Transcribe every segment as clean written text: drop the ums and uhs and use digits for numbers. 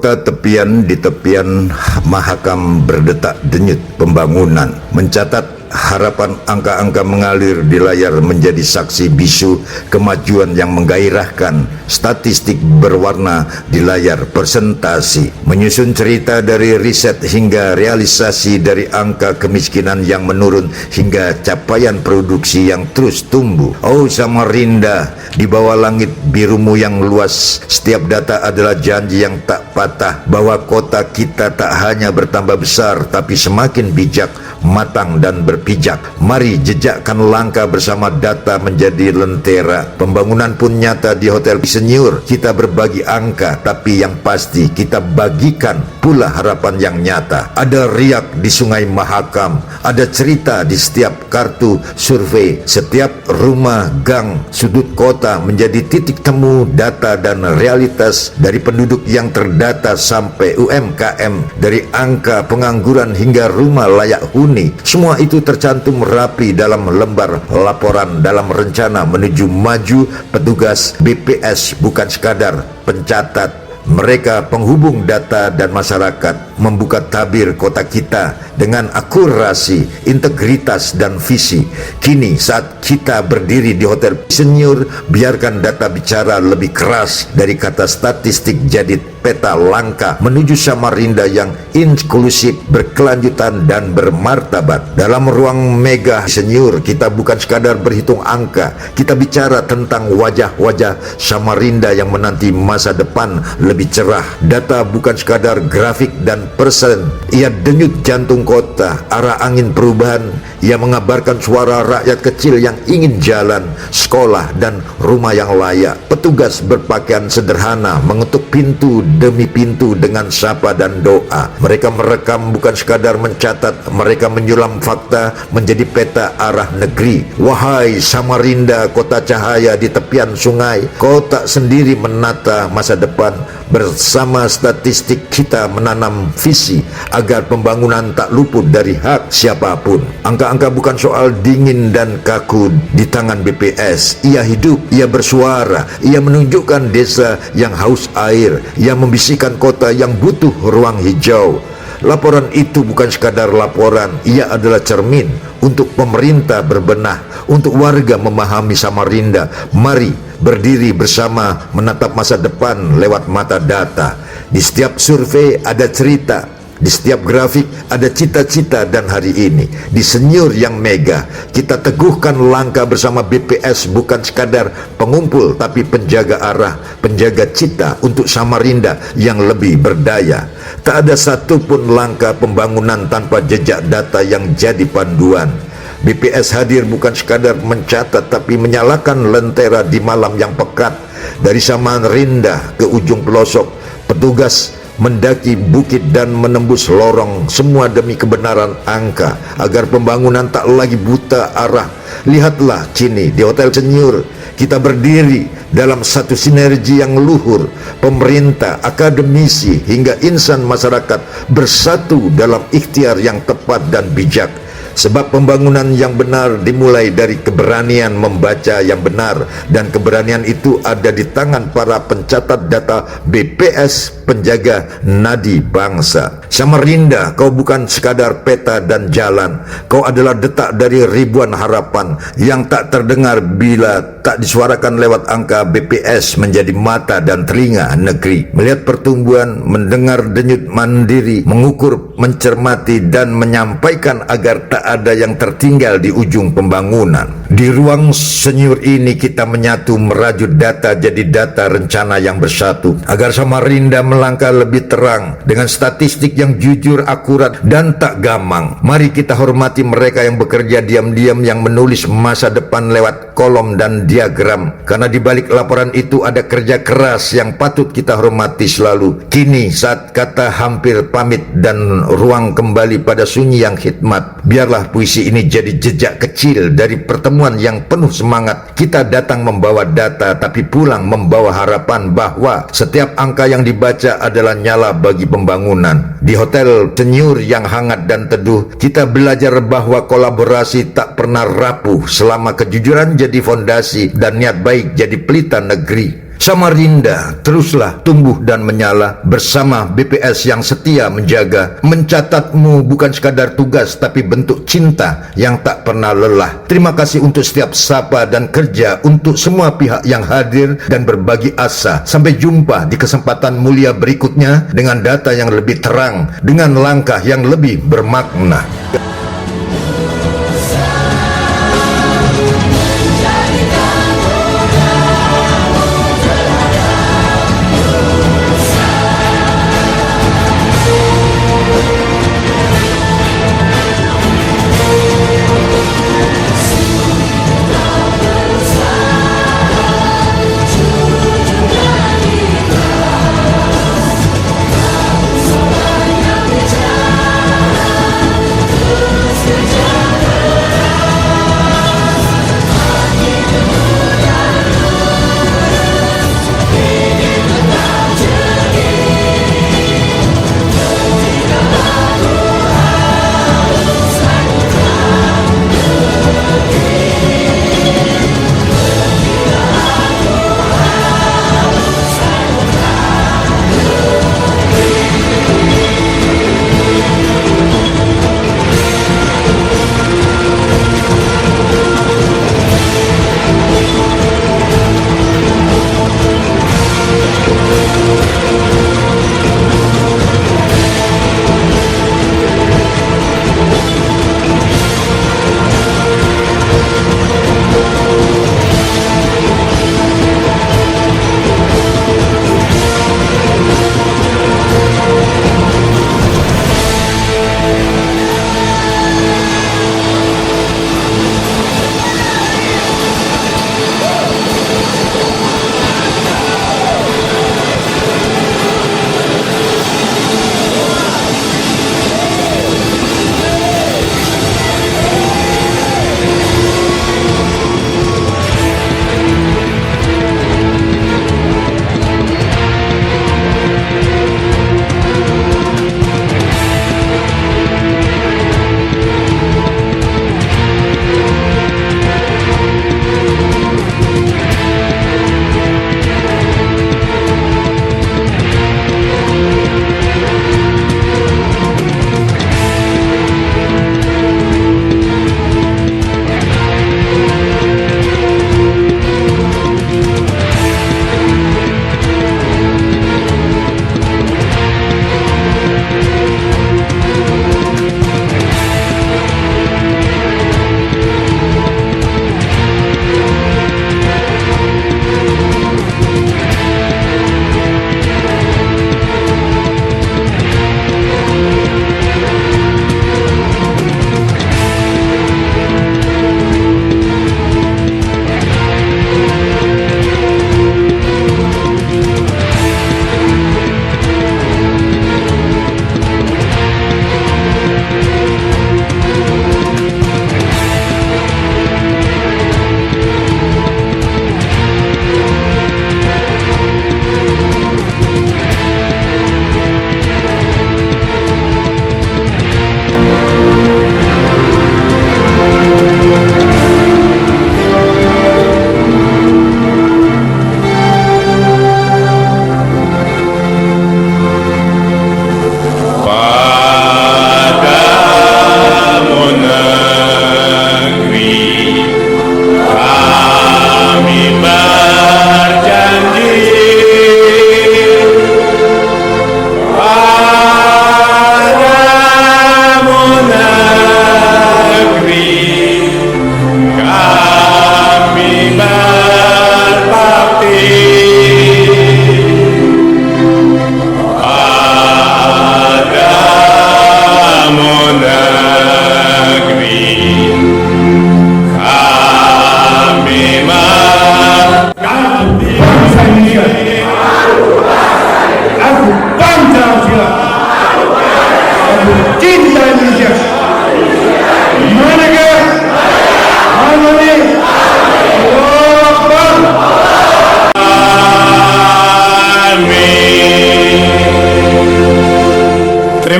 Kota tepian di tepian Mahakam berdetak denyut pembangunan, mencatat harapan angka-angka mengalir di layar menjadi saksi bisu kemajuan yang menggairahkan, statistik berwarna di layar presentasi, menyusun cerita dari riset hingga realisasi, dari angka kemiskinan yang menurun hingga capaian produksi yang terus tumbuh. Oh Samarinda, di bawah langit birumu yang luas, setiap data adalah janji yang tak patah bahwa kota kita tak hanya bertambah besar tapi semakin bijak, matang dan berpijak. Mari jejakkan langkah bersama data menjadi lentera. Pembangunan pun nyata di Hotel Senior. Kita berbagi angka, tapi yang pasti kita bagikan pula harapan yang nyata. Ada riak di Sungai Mahakam, ada cerita di setiap kartu survei. Setiap rumah, gang, sudut kota menjadi titik temu data dan realitas, dari penduduk yang terdata sampai UMKM, dari angka pengangguran hingga rumah layak huni. Semua itu tercantum rapi dalam lembar laporan dalam rencana menuju maju. Petugas BPS bukan sekadar pencatat, mereka penghubung data dan masyarakat, membuka tabir kota kita dengan akurasi, integritas dan visi. Kini saat kita berdiri di Hotel Senior, biarkan data bicara lebih keras dari kata statistik. Jadi peta langkah menuju Samarinda yang inklusif, berkelanjutan dan bermartabat. Dalam ruang Mega Senior, kita bukan sekadar berhitung angka, kita bicara tentang wajah-wajah Samarinda yang menanti masa depan lebih cerah. Data bukan sekadar grafik dan persen, ia denyut jantung kota, arah angin perubahan. Ia mengabarkan suara rakyat kecil yang ingin jalan, sekolah dan rumah yang layak. Petugas berpakaian sederhana mengetuk pintu demi pintu dengan sapa dan doa. Mereka merekam bukan sekadar mencatat, mereka menyulam fakta menjadi peta arah negeri. Wahai Samarinda, kota cahaya di tepian sungai, kau tak sendiri menata masa depan. Bersama statistik kita menanam visi agar pembangunan tak luput dari hak siapapun. Angka-angka bukan soal dingin dan kaku di tangan BPS. Ia hidup, ia bersuara, ia menunjukkan desa yang haus air, ia membisikkan kota yang butuh ruang hijau. Laporan itu bukan sekadar laporan, ia adalah cermin untuk pemerintah berbenah, untuk warga memahami Samarinda. Mari berdiri bersama menatap masa depan lewat mata data. Di setiap survei ada cerita, di setiap grafik ada cita-cita, dan hari ini di Senior yang mega kita teguhkan langkah bersama BPS, bukan sekadar pengumpul tapi penjaga arah, penjaga cita untuk Samarinda yang lebih berdaya. Tak ada satupun langkah pembangunan tanpa jejak data yang jadi panduan. BPS hadir bukan sekadar mencatat tapi menyalakan lentera di malam yang pekat. Dari Samarinda ke ujung pelosok, petugas mendaki bukit dan menembus lorong, semua demi kebenaran angka, agar pembangunan tak lagi buta arah. Lihatlah kini di Hotel Senior, kita berdiri dalam satu sinergi yang luhur. Pemerintah, akademisi hingga insan masyarakat bersatu dalam ikhtiar yang tepat dan bijak. Sebab pembangunan yang benar dimulai dari keberanian membaca yang benar, dan keberanian itu ada di tangan para pencatat data BPS, penjaga nadi bangsa. Samarinda, kau bukan sekadar peta dan jalan, kau adalah detak dari ribuan harapan yang tak terdengar bila tak disuarakan lewat angka BPS menjadi mata dan telinga negeri. Melihat pertumbuhan, mendengar denyut mandiri, mengukur, mencermati dan menyampaikan agar tak ada yang tertinggal di ujung pembangunan. Di ruang Senior ini kita menyatu, merajut data jadi data rencana yang bersatu, agar Samarinda melangkah lebih terang dengan statistik yang jujur, akurat dan tak gamang. Mari kita hormati mereka yang bekerja diam-diam, yang menulis masa depan lewat kolom dan diagram, karena di balik laporan itu ada kerja keras yang patut kita hormati selalu. Kini saat kata hampir pamit dan ruang kembali pada sunyi yang hikmat, biarlah puisi ini jadi jejak kecil dari pertemuan yang penuh semangat. Kita datang membawa data tapi pulang membawa harapan bahwa setiap angka yang dibaca adalah nyala bagi pembangunan. Di Hotel Senior yang hangat dan teduh, kita belajar bahwa kolaborasi tak pernah rapuh selama kejujuran jadi fondasi dan niat baik jadi pelita negeri. Samarinda teruslah tumbuh dan menyala bersama BPS yang setia menjaga. Mencatatmu bukan sekadar tugas tapi bentuk cinta yang tak pernah lelah. Terima kasih untuk setiap sapa dan kerja untuk semua pihak yang hadir dan berbagi asa. Sampai jumpa di kesempatan mulia berikutnya dengan data yang lebih terang, dengan langkah yang lebih bermakna.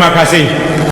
Terima kasih.